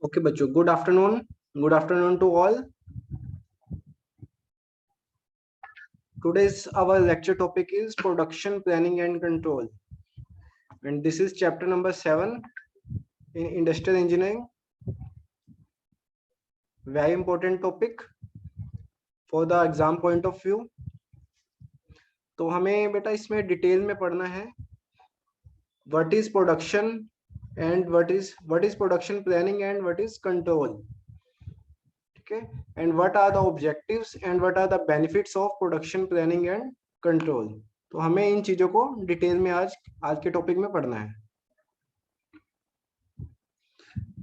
Okay बच्चों, good afternoon to all. Today's our lecture topic is production planning and control, and this is chapter number 7 in industrial engineering. Very important topic for the exam point of view. तो हमें बेटा इसमें detail में पढ़ना है what is production and what is production planning and what is control. Okay, and what are the objectives and what are the benefits of production planning and control. तो हमें इन चीजों को डिटेल में आज के टॉपिक में पढ़ना है.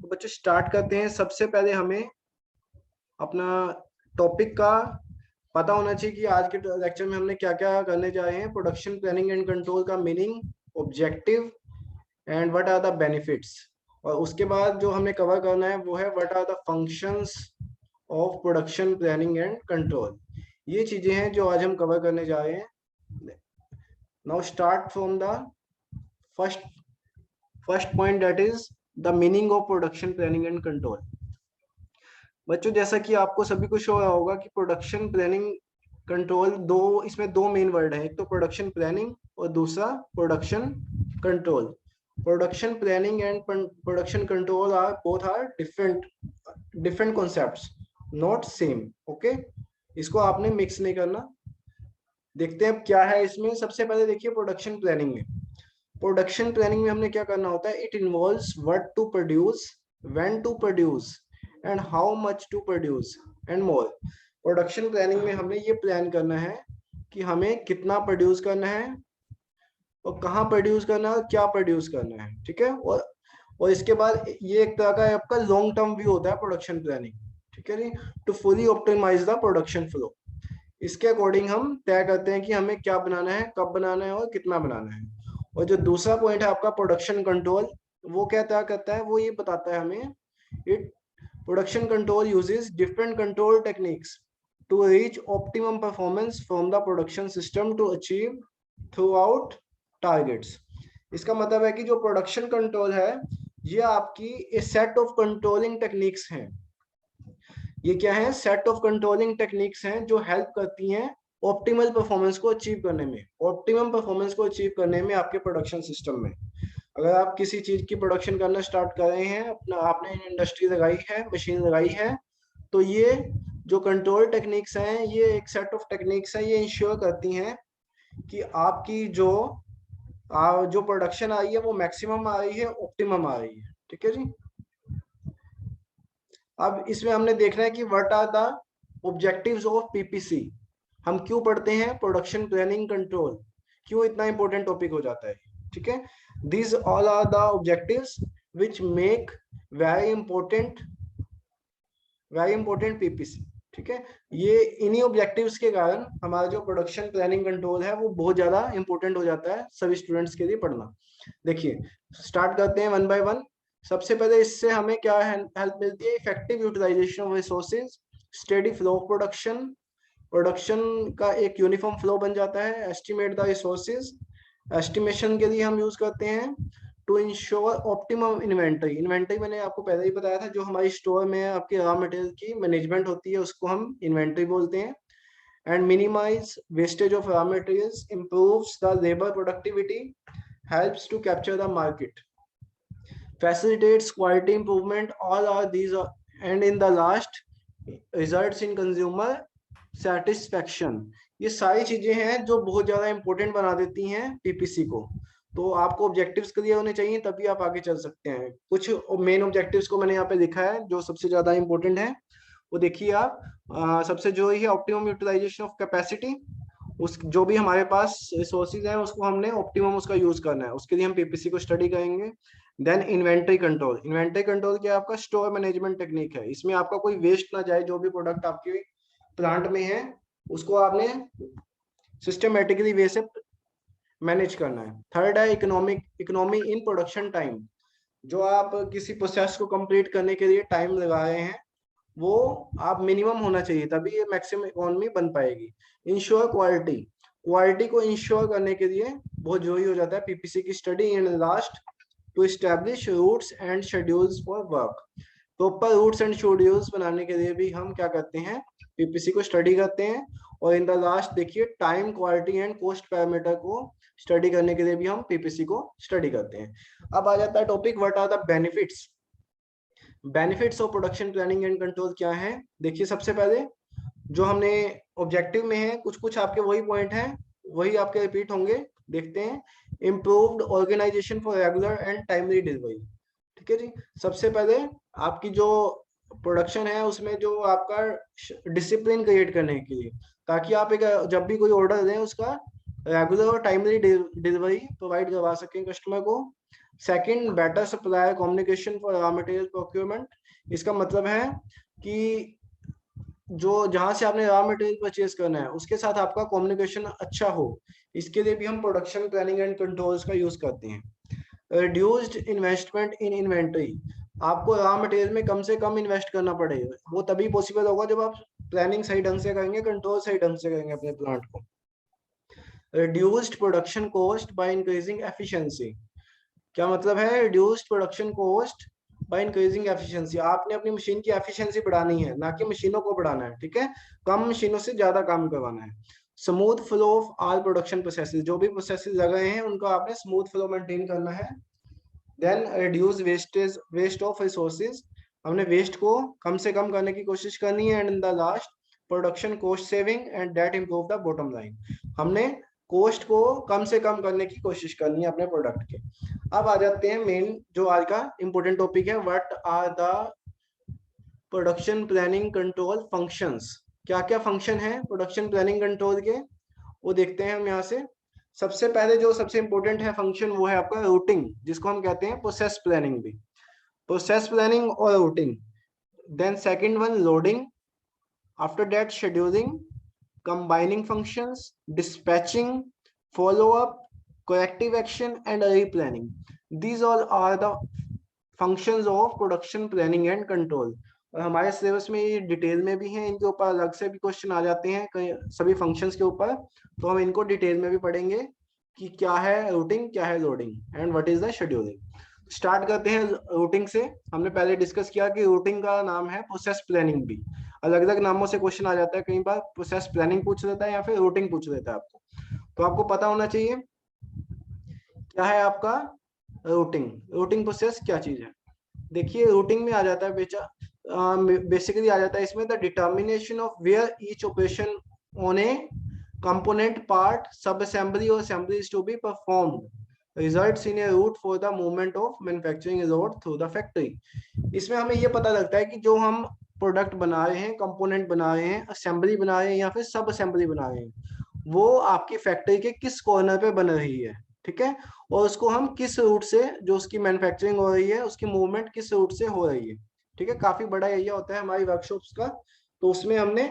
तो बच्चों स्टार्ट करते हैं. सबसे पहले हमें अपना टॉपिक का पता होना चाहिए कि आज के लेक्चर में हमने क्या क्या करने जा रहे हैं. प्रोडक्शन प्लानिंग एंड कंट्रोल का meaning, objective and what are the benefits. और उसके बाद जो हमें कवर करना है वो है what are the functions of production planning and control. ये चीजें हैं जो आज हम कवर करने जा रहे हैं. Now start from the first point, that is the meaning of production planning and control. बच्चों जैसा कि आपको सभी को शो होगा कि प्रोडक्शन प्लानिंग कंट्रोल इसमें दो मेन वर्ड है. एक तो प्रोडक्शन प्लानिंग और दूसरा production control. Production planning and production control are both are different concepts, not same. Okay, इसको आपने मिक्स नहीं करना. देखते हैं क्या है इसमें. सबसे पहले देखिए प्रोडक्शन प्लानिंग में हमने क्या करना होता है. It involves what to produce, when to produce and how much to produce and more. Production planning में हमने ये प्लान करना है कि हमें कितना प्रोड्यूस करना है और कहाँ प्रोड्यूस करना है और क्या प्रोड्यूस करना है. ठीक है. और इसके बाद ये एक तरह का आपका लॉन्ग टर्म व्यू होता है प्रोडक्शन प्लानिंग. ठीक है जी. To fully optimize the production flow. इसके अकॉर्डिंग हम तय करते हैं कि हमें क्या बनाना है, कब बनाना है और कितना बनाना है. और जो दूसरा पॉइंट है आपका प्रोडक्शन कंट्रोल, वो क्या तय करता है, वो ये बताता है हमें it production control uses different control techniques to reach optimum performance from the production system to achieve throughout targets. इसका मतलब है कि जो प्रोडक्शन कंट्रोल है ये आपकी ए सेट ऑफ कंट्रोलिंग टेक्निक्स हैं. ये क्या है, सेट ऑफ कंट्रोलिंग टेक्निक्स हैं जो हेल्प करती हैं ऑप्टिमल परफॉर्मेंस को अचीव करने में. ऑप्टिमम परफॉर्मेंस को अचीव करने में आपके प्रोडक्शन सिस्टम में, अगर आप किसी चीज की प्रोडक्शन करना स्टार्ट कर रहे हैं, आपने इंडस्ट्री लगाई है, मशीन लगाई है, तो ये जो कंट्रोल टेक्निक्स हैं, ये एक सेट ऑफ टेक्निक्स हैं, ये इंश्योर करती हैं कि आपकी जो प्रोडक्शन आ रही है वो मैक्सिमम आ रही है, ऑप्टिमम आ रही है. ठीक है जी. अब इसमें हमने देखना है कि what are the objectives of PPC. हम क्यों पढ़ते हैं प्रोडक्शन प्लानिंग कंट्रोल, क्यों इतना इंपॉर्टेंट टॉपिक हो जाता है. ठीक है. These all are the objectives which make very important PPC. ठीक है. ये इन्हीं ऑब्जेक्टिव्स के कारण हमारा जो प्रोडक्शन प्लानिंग कंट्रोल है वो बहुत ज्यादा इंपॉर्टेंट हो जाता है सभी स्टूडेंट्स के लिए पढ़ना. देखिए स्टार्ट करते हैं वन बाय वन. सबसे पहले इससे हमें क्या हेल्प मिलती है, effective utilisation of resources, steady flow of production का एक यूनिफॉर्म फ्लो बन जाता है. एस्टिमेट द रिसोर्सेज, एस्टिमेशन के लिए हम यूज करते हैं टू इंश्योर ऑप्टिमम इन्वेंटरी मैंने आपको पहले ही बताया था, जो हमारी स्टोर में आपके रॉ मटेरियल की मैनेजमेंट होती है उसको हम इन्वेंटरी बोलते हैं. And minimise wastage of raw materials, improves the labour productivity, helps to capture the market, facilitates quality improvement. All are these are, and in the last results in consumer satisfaction. ये सारी चीजें हैं जो बहुत ज्यादा important बना देती हैं पीपीसी को. तो आपको ऑब्जेक्टिव्स क्लियर होने चाहिए तभी आप आगे चल सकते हैं. कुछ मेन ऑब्जेक्टिव्स को मैंने यहाँ पे लिखा है जो सबसे ज्यादा इंपॉर्टेंट है, वो देखिए आप. सबसे जो है ऑप्टिमम यूटिलाइजेशन ऑफ कैपेसिटी. उस जो भी हमारे पास रिसोर्सेज हैं उसको हमने ऑप्टिमम उसका यूज करना है, उसके लिए हम पीपीसी को स्टडी करेंगे. देन इन्वेंटरी कंट्रोल क्या आपका स्टोर मैनेजमेंट टेक्निक है. इसमें आपका कोई वेस्ट ना जाए, जो भी प्रोडक्ट आपके प्लांट में है उसको आपने सिस्टमेटिकली वे से मैनेज करना है. थर्ड है इकोनॉमी इन प्रोडक्शन टाइम. जो आप किसी प्रोसेस को कंप्लीट करने के लिए टाइम लगा रहे हैं वो आप मिनिमम होना चाहिए, तभी ये मैक्सिमम इकोनॉमी बन पाएगी. इंश्योर क्वालिटी को इंश्योर करने के लिए बहुत जरूरी हो जाता है पीपीसी की study. And last to establish routes and schedules for work. Proper routes and schedules बनाने के लिए भी हम क्या करते हैं, पीपीसी को स्टडी करते हैं। और इन द लास्ट देखिए time, quality and cost parameter को स्टडी करने के लिए भी हम पीपीसी को स्टडी करते हैं। अब आ जाता है topic what are the benefits. Benefits of production planning and control क्या है। देखिए सबसे पहले जो हमने ऑब्जेक्टिव में है, कुछ कुछ आपके वही पॉइंट हैं, वही आपके रिपीट होंगे। देखते हैं, improved organisation for regular and timely delivery. ठीक है जी। सबसे पहले आपकी जो प्रोडक्शन है उसमें जो आपका डिसिप्लिन क्रिएट करने के लिए, ताकि आप एक जब भी कोई ऑर्डर दें उसका रेगुलर और टाइमली डिलीवरी प्रोवाइड करवा सकें कस्टमर को। Second, better supplier communication for raw material procurement. इसका मतलब है कि जो जहां से आपने रॉ मटेरियल परचेज करना है उसके साथ आपका कम्युनिकेशन अच्छा हो, इसके लिए भी हम प्रोडक्शन प्लानिंग एंड कंट्रोल्स का यूज करते हैं। रिड्यूस्ड इन्वेस्टमेंट इन इन्वेंटरी। आपको रॉ मटेरियल में कम से कम इन्वेस्ट करना पड़ेगा, वो तभी पॉसिबल होगा जब आप प्लानिंग सही ढंग से करेंगे, कंट्रोल सही ढंग से करेंगे अपने प्लांट को। Reduced production cost by increasing efficiency. क्या मतलब है reduced production cost by increasing efficiency. आपने अपनी मशीन की एफिशिएंसी बढ़ानी है, ना कि मशीनों को बढ़ाना है। ठीक है, कम मशीनों से ज्यादा काम करवाना है। Smooth flow of all production processes, जो भी प्रोसेसेस लग रहे हैं उनको आपने स्मूथ फ्लो मेंटेन करना है। Then reduce wastage, waste of resources, हमने वेस्ट को कम से कम करने की कोशिश करनी है। And in the last, production cost saving and that improve the bottom line. हमने कॉस्ट को कम से कम करने की कोशिश करनी है अपने प्रोडक्ट के। अब आ जाते हैं मेन जो आज का इंपॉर्टेंट टॉपिक है, what are the production planning control functions. क्या क्या फंक्शन है प्रोडक्शन प्लानिंग कंट्रोल के, वो देखते हैं हम यहाँ से। सबसे पहले जो सबसे इंपॉर्टेंट है फंक्शन, वो है आपका रूटिंग, जिसको हम कहते हैं प्रोसेस प्लानिंग भी, प्रोसेस प्लानिंग और routing. Then second one loading, after that scheduling, combining functions, dispatching, follow up, corrective action and replanning. These all are the functions of production planning and control. और हमारे syllabus में ये detail में भी हैं, इनके ऊपर अलग से भी क्वेश्चन आ जाते हैं कई सभी फंक्शंस के ऊपर, तो हम इनको डिटेल में भी पढ़ेंगे कि क्या है रूटिंग, क्या है loading and what is the scheduling. Start करते हैं रूटिंग से। हमने पहले डिस्कस किया कि रूटिंग का नाम है प्रोसेस प्लानिंग भी, अलग अलग नामों से क्वेश्चन आ जाता है, कई बार प्रोसेस प्लानिंग पूछ लेता है या फिर रूटिंग पूछ लेता है आपको। तो आपको पता होना चाहिए क्या है आपका रूटिंग, रूटिंग प्रोसेस क्या चीज है। देखिए रूटिंग में आ जाता है बेसिकली आ जाता है इसमें the determination of where each operation on a component part sub assembly or assembly is to be performed results in a route for the movement of manufacturing road through the factory। इसमें हमें ये पता लगता है कि जो हम product बना रहे हैं, कंपोनेंट बना रहे हैं, असेंबली बना रहे हैं या फिर सब असेंबली बना रहे हैं, वो आपकी फैक्ट्री के किस कॉर्नर पे बन रही है। ठीक है, और उसको हम किस रूट से, जो उसकी मैन्युफैक्चरिंग हो रही है उसकी मूवमेंट किस रूट से हो रही है। ठीक है, काफी बड़ा एरिया होता है हमारी वर्कशॉप्स का, तो उसमें हमने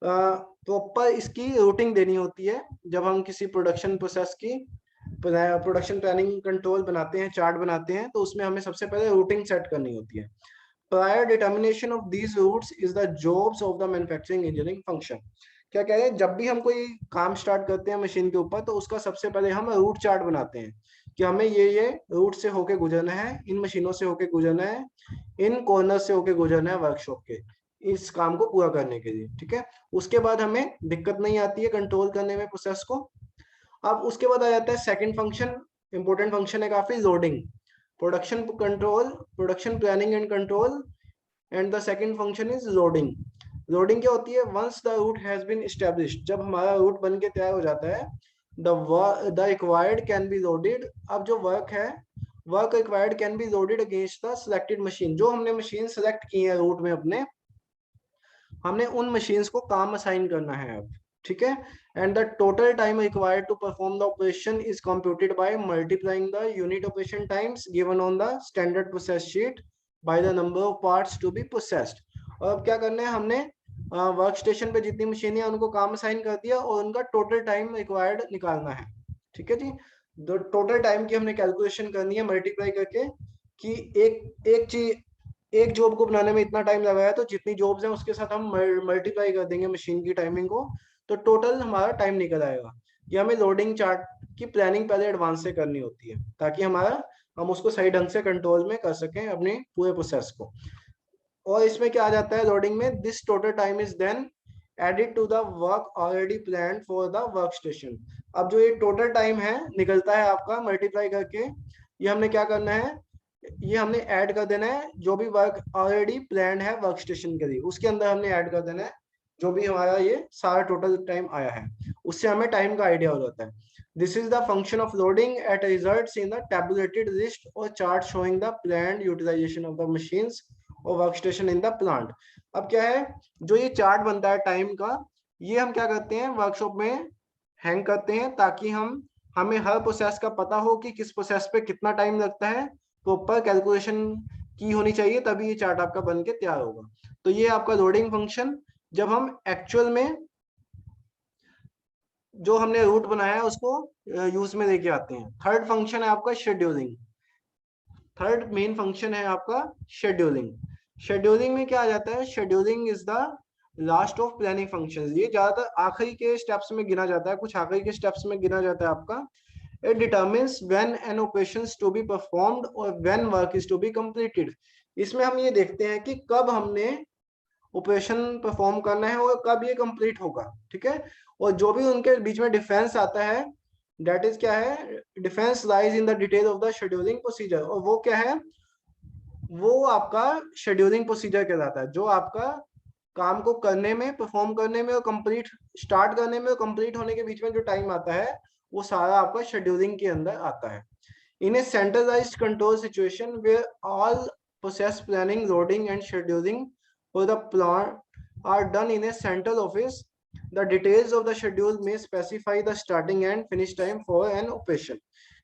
प्रॉपर इसकी रूटिंग देनी होती है। जब हम किसी प्रोडक्शन प्रोसेस की प्रोडक्शन प्लानिंग कंट्रोल बनाते हैं, चार्ट बनाते हैं, तो उसमें हमें सबसे पहले रूटिंग सेट करनी होती है। Prior determination of these routes is the jobs of the manufacturing engineering function. क्या कह रहे हैं, जब भी हम कोई काम स्टार्ट करते हैं मशीन के ऊपर, तो उसका सबसे पहले हम रूट चार्ट बनाते हैं कि हमें ये रूट से होके गुजरना है, इन मशीनों से होके गुजरना है, इन कॉर्नर से होके गुजरना है वर्कशॉप के, इस काम को पूरा करने के लिए। ठीक है, उसके बाद हमें दिक्कत नहीं आती है कंट्रोल करने में प्रोसेस को। अब उसके बाद आ जाता है सेकंड फंक्शन, इंपॉर्टेंट फंक्शन है काफी, loading. Production control, production planning and control, and the second function is loading. Loading क्या होती है, once the route has been established, जब हमारा रूट बन के तैयार हो जाता है, the required can be loaded. अब जो वर्क है, work required can be loaded against the selected machine. जो हमने मशीन सेलेक्ट की है रूट में अपने, हमने उन मशीन्स को काम असाइन करना है अब। ठीक है, and the total time required to perform the operation is computed by multiplying the unit operation times given on the standard process sheet by the number of parts to be processed. और अब क्या करना है, हमने work station पे जितनी मशीनें हैं उनको काम असाइन कर दिया और उनका टोटल टाइम रिक्वायर्ड निकालना है। ठीक है जी, टोटल टाइम की हमने कैलकुलेशन करनी है मल्टीप्लाई करके, कि एक चीज, एक जॉब को बनाने में इतना टाइम लगाया, तो जितनी जॉब्स हैं उसके साथ हम मल्टीप्लाई कर देंगे मशीन की टाइमिंग को, तो टोटल हमारा टाइम निकल आएगा। ये हमें लोडिंग चार्ट की प्लानिंग पहले एडवांस से करनी होती है, ताकि हमारा हम उसको सही ढंग से कंट्रोल में कर सकें अपने पूरे प्रोसेस को। और इसमें क्या आ जाता है लोडिंग में, this total time is then added to the work already plan for the work station. अब जो ये टोटल टाइम है निकलता है आपका मल्टीप्लाई करके, ये हमने क्या करना है, ये हमने ऐड कर देना है जो भी वर्क ऑलरेडी प्लान है वर्क स्टेशन के लिए, उसके अंदर हमने ऐड कर देना है जो भी हमारा ये सारा टोटल टाइम आया है, उससे हमें टाइम का आइडिया हो जाता है। This is the function of loading at results in the tabulated list और chart showing the planned utilization of the machines और work station in the plant. अब क्या है, जो ये चार्ट बनता है टाइम का, ये हम क्या करते हैं वर्कशॉप में हैंग करते हैं, ताकि हमें हर प्रोसेस का पता हो कि किस प्रोसेस पे कितना टाइम लगता है, प्रॉपर कैलकुलेशन की होनी चाहिए, तभी ये चार्ट आपका बन के तैयार होगा। तो ये आपका लोडिंग फंक्शन, जब हम एक्चुअल में जो हमने रूट बनाया है उसको यूज में लेके आते हैं। थर्ड फंक्शन है आपका शेड्यूलिंग। थर्ड मेन फंक्शन है आपका शेड्यूलिंग। शेड्यूलिंग में क्या आ जाता है, scheduling is the last of planning functions. ये ज्यादातर आखिरी के स्टेप्स में गिना जाता है, कुछ आखिरी के स्टेप्स में गिना जाता है आपका। It determines when an operation is to be performed or when work is to be completed। इसमें हम ये देखते हैं कि कब हमने ऑपरेशन परफॉर्म करना है और कब ये कंप्लीट होगा, ठीक है। और जो भी उनके बीच में डिफरेंस आता है, दैट इज क्या है, difference lies in the detail of the scheduling procedure. और वो क्या है, वो आपका शेड्यूलिंग प्रोसीजर कहलाता है, जो आपका काम को करने में, परफॉर्म करने में और कंप्लीट स्टार्ट करने में और कंप्लीट होने के बीच में जो टाइम आता है, वो सारा आपका शेड्यूलिंग के अंदर आता है। In a centralized control situation where all process planning, loading and scheduling for the plant are done in a central office, the details of the schedule may specify the starting and finish time for an operation.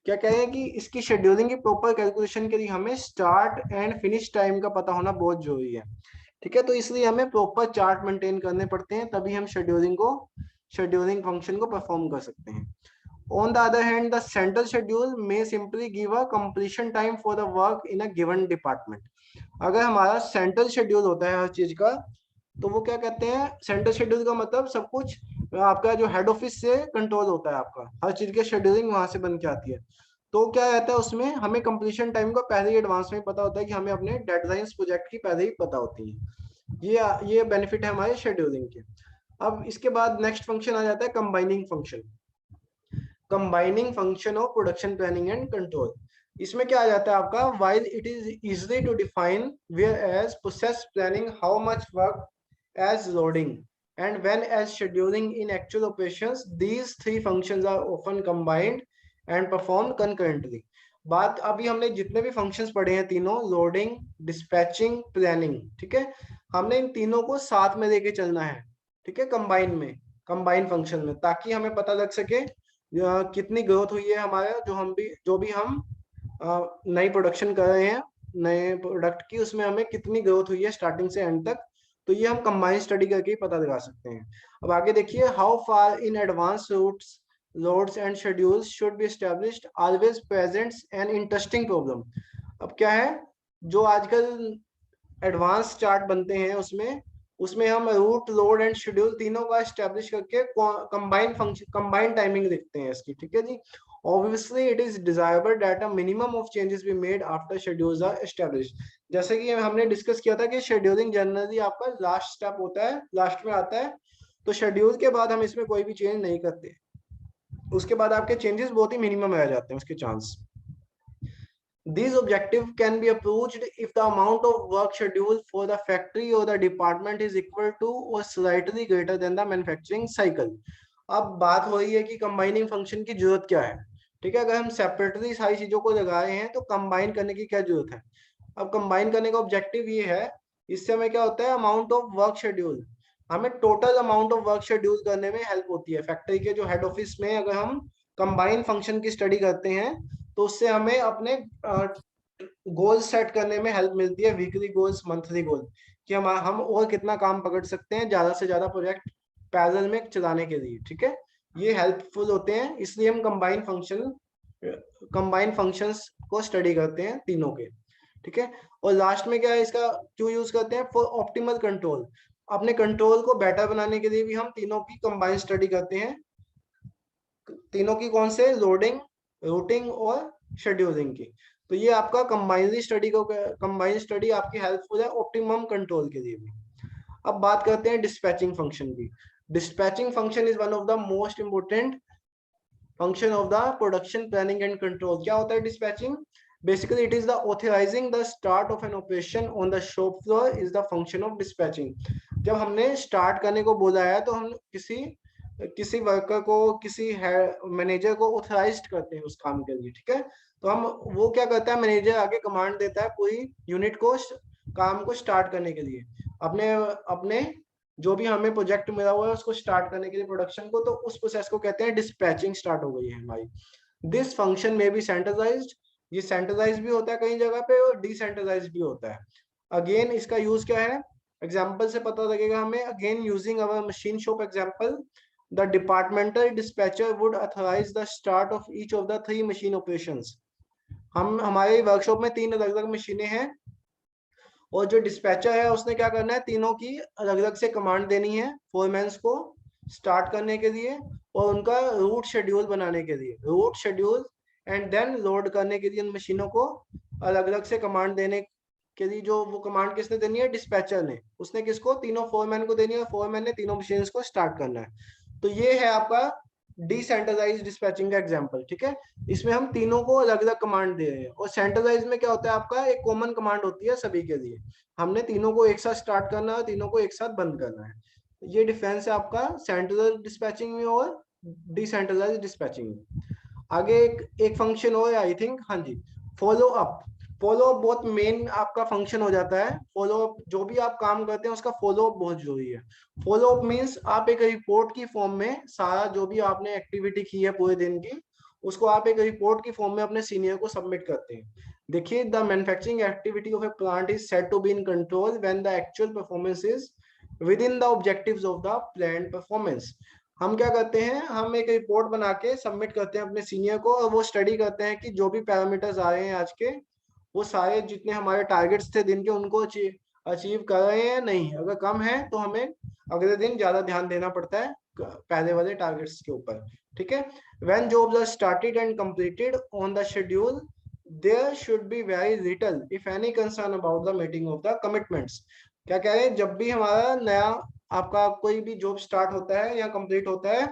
क्या कह रहे हैं कि इसकी scheduling की proper calculation के लिए हमें स्टार्ट एंड फिनिश टाइम का पता होना बहुत जरूरी है, ठीक है। तो इसलिए हमें प्रॉपर चार्ट मेंटेन करने पड़ते हैं, तभी हम शेड्यूलिंग फंक्शन को परफॉर्म कर सकते हैं। On the other hand, the central schedule may simply give a completion time for the work in a given department। अगर हमारा सेंट्रल शेड्यूल होता है हर चीज का, तो वो क्या कहते हैं, सेंट्रल शेड्यूल का मतलब सब कुछ आपका जो हेड ऑफिस से कंट्रोल होता है, आपका हर चीज की शेड्यूलिंग वहां से बन के आती है। तो क्या रहता है उसमें, हमें कंप्लीशन टाइम का पहले ही एडवांस में पता होता है कि हमें अपने डेडलाइंस प्रोजेक्ट की पहले ही पता होती है। ये बेनिफिट है हमारे शेड्यूलिंग के। अब इसके बाद नेक्स्ट फंक्शन आ जाता है combining function. Combining function of production planning and control. इसमें क्या आ जाता है आपका, while it is easily to define where as process planning how much work as loading and when as scheduling in actual operations, these three functions are often combined and perform concurrently. बात अभी हमने जितने भी functions पढ़े हैं तीनों, loading, dispatching, planning, ठीक है, हमने इन तीनों को साथ में लेके चलना है, ठीक है, कंबाइन में, कंबाइन फंक्शन में, ताकि हमें पता लग सके कितनी ग्रोथ हुई है हमारा, जो भी हम नई प्रोडक्शन कर रहे हैं नए प्रोडक्ट की, उसमें हमें कितनी ग्रोथ हुई है स्टार्टिंग से एंड तक। तो ये हम कंबाइन स्टडी करके ही पता लगा सकते हैं। अब आगे देखिए, how far in advance routes, loads and schedules should be established always presents an interesting problem. अब क्या है, जो आजकल एडवांस चार्ट बनते हैं उसमें उसमें हम रूट, लोड एंड शेड्यूल तीनों का एस्टेब्लिश करके कंबाइन फंक्शन, कंबाइन टाइमिंग लिखते हैं इसकी, ठीक है जी। Obviously it is desirable that a minimum of changes be made after schedules are established. जैसे कि हमने डिस्कस किया था कि शेड्यूलिंग जनरली आपका लास्ट स्टेप होता है, लास्ट में आता है, तो शेड्यूल के बाद हम इसमें कोई भी चेंज नहीं करते, उसके बाद आपके चेंजेस बहुत ही मिनिमम रह जाते हैं उसके chance. These objectives can be approached if the amount of work scheduled for the factory or the department is equal to or slightly greater than the manufacturing cycle। अब बात हो रही है कि कंबाइनिंग फंक्शन की जरूरत क्या है, ठीक है। अगर हम सेपरेटली सारी चीजों को लगा रहे हैं तो कंबाइन करने की क्या जरूरत है। अब कंबाइन करने का ऑब्जेक्टिव ये है, इससे हमें क्या होता है, अमाउंट ऑफ वर्क शेड्यूल, हमें total amount of work schedule करने में हेल्प होती है। फैक्ट्री के जो हेड ऑफिस में अगर हम कंबाइन फंक्शन की स्टडी करते हैं, तो उससे हमें अपने गोल सेट करने में हेल्प मिलती है, वीकली गोल्स, मंथली गोल, कि हम और कितना काम पकड़ सकते हैं ज्यादा से ज्यादा प्रोजेक्ट पैरेलल में चलाने के लिए, ठीक है। ये हेल्पफुल होते हैं, इसलिए हम कंबाइन फंक्शंस को स्टडी करते हैं तीनों के, ठीक है। और लास्ट में क्या है, इसका क्यों यूज करते हैं, फॉर ऑप्टिमल कंट्रोल। अपने कंट्रोल को बेटर बनाने के लिए भी हम तीनों की कंबाइन स्टडी करते हैं। तीनों की कौन से, लोडिंग, रूटिंग और शेड्यूलिंग की। तो ये आपका कंबाइंड स्टडी आपकी हेल्पफुल है ऑप्टिमम कंट्रोल के लिए भी। अब बात करते हैं डिस्पैचिंग फंक्शन की। Dispatching function is one of the most important function of the production planning and control. क्या होता है dispatching? Basically it is the authorising the start of an operation on the shop floor is the function of dispatching. जब हमने start करने को बोला है तो हम किसी किसी वर्कर को, किसी मैनेजर को ऑथराइज्ड करते हैं उस काम के लिए, ठीक है। तो हम, वो क्या करता है, मैनेजर आगे कमांड देता है पूरी यूनिट को काम को स्टार्ट करने के लिए, अपने अपने जो भी हमें प्रोजेक्ट मिला हुआ है उसको स्टार्ट करने के लिए प्रोडक्शन को, तो उस प्रोसेस को कहते हैं डिस्पैचिंग स्टार्ट हो गई है हमारी। दिस फंक्शन में बी सेंट्रलाइज्ड, ये सेंट्रलाइज भी होता है कई जगह पे और डिसेंट्रलाइज भी होता है। अगेन इसका यूज क्या है, एग्जाम्पल से पता लगेगा हमें। Again using our machine shop example, the departmental dispatcher would authorize the start of each of the 3 machine operations. हम, हमारे वर्कशॉप में 3 अलग अलग मशीनें हैं और जो डिस्पैचर है उसने क्या करना है, तीनों की अलग अलग से कमांड देनी है फोरमैन्स को स्टार्ट करने के लिए और उनका रूट शेड्यूल बनाने के लिए, route schedule and then load करने के लिए उन मशीनों को अलग अलग से कमांड देने के लिए। जो वो कमांड किसने देनी है, डिस्पैचर ने, उसने किसको, तीनों फोरमैन को देनी है और फोरमैन ने तीनों मशीन को स्टार्ट करना है। तो ये है आपका डिसेंट्रलाइज डिस्पैचिंग का एग्जांपल, ठीक है। इसमें हम तीनों को अलग अलग कमांड दे रहे हैं और सेंट्रलाइज में क्या होता है, आपका एक कॉमन कमांड होती है सभी के लिए, हमने तीनों को एक साथ स्टार्ट करना है, तीनों को एक साथ बंद करना है। ये डिफरेंस है आपका सेंट्रल डिस्पैचिंग में और डिसेंट्रलाइज डिस्पैचिंग में। आगे एक फंक्शन हो, आई थिंक, हाँ जी, फॉलो अप। फॉलो अप बहुत मेन आपका फंक्शन हो जाता है। फॉलो अप, जो भी आप काम करते हैं उसका फॉलो अप बहुत जरूरी है। फॉलो अप मीन्स आप एक रिपोर्ट की फॉर्म में सारा जो भी आपने एक्टिविटी की है पूरे दिन की, उसको आप एक रिपोर्ट की फॉर्म में अपने सीनियर को सबमिट करते हैं। देखिए, the manufacturing activity of a plant is said to be in control when the actual performance is within the objectives of the plan performance. हम क्या करते हैं, हम एक रिपोर्ट बना के सबमिट करते हैं अपने सीनियर को और वो स्टडी करते हैं कि जो भी पैरामीटर्स आ रहे हैं आज के, वो सारे जितने हमारे टारगेट्स थे दिन के उनको अचीव कर रहे हैं या नहीं। अगर कम है तो हमें अगले दिन ज्यादा ध्यान देना पड़ता है पहले वाले टारगेट्स के ऊपर, ठीक है। When jobs are started and completed on the schedule there should be very little if any concern about the meeting of the commitments. क्या कह रहे हैं, जब भी हमारा नया आपका कोई भी जॉब स्टार्ट होता है या कंप्लीट होता है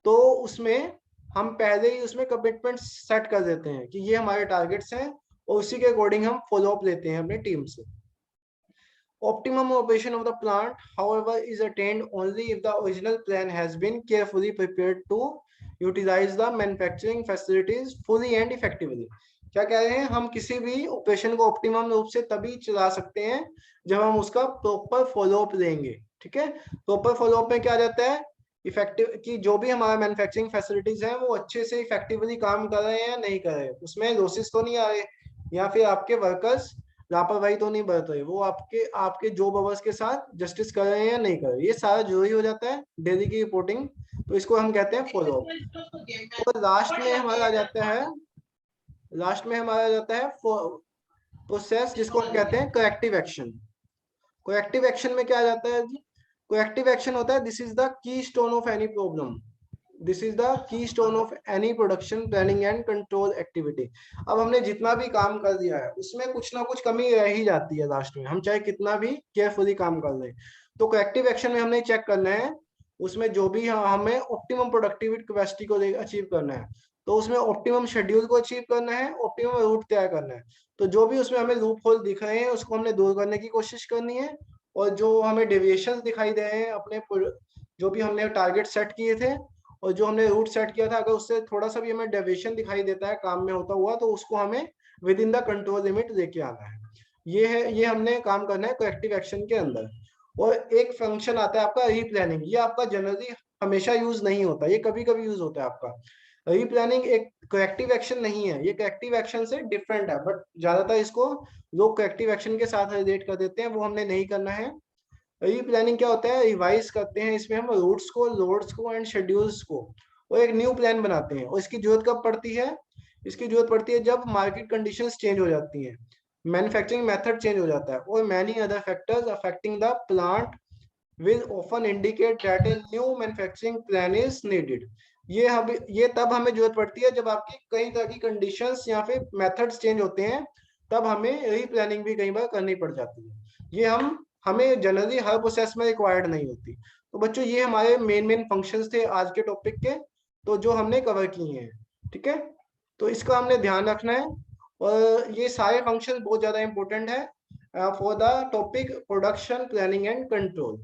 तो उसमें हम पहले ही उसमें कमिटमेंट सेट कर देते हैं कि ये हमारे टारगेट्स हैं और उसी के अकॉर्डिंग हम फॉलो अप लेते हैं अपने टीम से। Optimum operation of the plant, however, is attained only if the original plan has been carefully prepared to utilize the manufacturing facilities fully and effectively. क्या कह रहे हैं, हम किसी भी ऑपरेशन को ऑप्टिमम रूप से तभी चला सकते हैं जब हम उसका प्रॉपर फॉलोअप लेंगे, ठीक है। प्रॉपर फॉलोअप में क्या जाता है, इफेक्टिव कि जो भी हमारा मैन्युफैक्चरिंग फैसिलिटीज हैं वो अच्छे से इफेक्टिवली काम कर रहे हैं या नहीं कर रहे, उसमें लॉसेस तो नहीं आ रहे, या फिर आपके वर्कर्स लापरवाही तो नहीं बरत रहे, वो आपके आपके जॉब आवर्स के साथ जस्टिस कर रहे हैं या नहीं कर रहे, ये सारा जरूरी हो जाता है डेली की रिपोर्टिंग। तो इसको हम कहते हैं फॉलो अप। और लास्ट में हमारा आ जाता है प्रोसेस, जिसको हम कहते हैं करेक्टिव एक्शन। करेक्टिव एक्शन में क्या आ जाता है जी, करेक्टिव एक्शन होता है this is the key stone of any problem, this is the key stone of any production planning and control activity. अब हमने जितना भी काम कर दिया है उसमें कुछ ना कुछ कमी रह ही जाती है लास्ट में, हम चाहे कितना भी केयरफुली काम कर लें। तो करेक्टिव एक्शन में हमने चेक करना है उसमें जो भी हमें ऑप्टिमम प्रोडक्टिविटी कैपेसिटी को अचीव करना है, तो उसमें ऑप्टिमम शेड्यूल को अचीव करना है, ऑप्टिमम रूट तय करना है। तो जो भी उसमें हमें लूप होल दिख रहे हैं उसको हमने दूर करने की कोशिश करनी है, और जो हमें डेविएशन दिखाई दे रहे हैं अपने जो भी हमने टारगेट सेट किए थे और जो हमने रूट सेट किया था, अगर उससे थोड़ा सा भी हमें डेविएशन दिखाई देता है काम में होता हुआ, तो उसको हमें with in the control limit लेके आना है। ये हमने काम करना है करेक्टिव एक्शन के अंदर। और एक फंक्शन आता है आपका रीप्लानिंग, ये आपका जनरली हमेशा यूज नहीं होता, ये कभी कभी यूज होता है आपका। रीप्लानिंग एक करेक्टिव एक्शन नहीं है, ये करेक्टिव एक्शन से डिफरेंट है, बट ज्यादातर इसको लोग करेक्टिव एक्शन के साथ रिलेट कर देते हैं, वो हमने नहीं करना है। रीप्लानिंग क्या होता है, रिवाइज करते हैं इसमें हम रूट्स को, लोड्स को एंड शेड्यूल्स को, और एक न्यू प्लान बनाते हैं। और इसकी जरूरत कब पड़ती है, इसकी जरूरत पड़ती है जब मार्केट कंडीशंस चेंज हो जाती हैं, मैन्युफैक्चरिंग मेथड चेंज हो जाता है, और many other factors affecting the plant will often indicate that a new manufacturing plan is needed। ये तब हमें जरूरत पड़ती है जब आपकी कई तरह की कंडीशंस या फिर मेथड्स चेंज होते हैं, तब हमें रीप्लानिंग भी कई बार करनी पड़ जाती है। ये हमें जनरली हर प्रोसेस में रिक्वायर्ड नहीं होती। तो बच्चों ये हमारे मेन मेन फंक्शंस थे आज के टॉपिक के, तो जो हमने कवर किए हैं। ठीक है, तो इसका हमने ध्यान रखना है। और ये सारे फंक्शन बहुत ज्यादा इंपॉर्टेंट है for the topic production planning and control.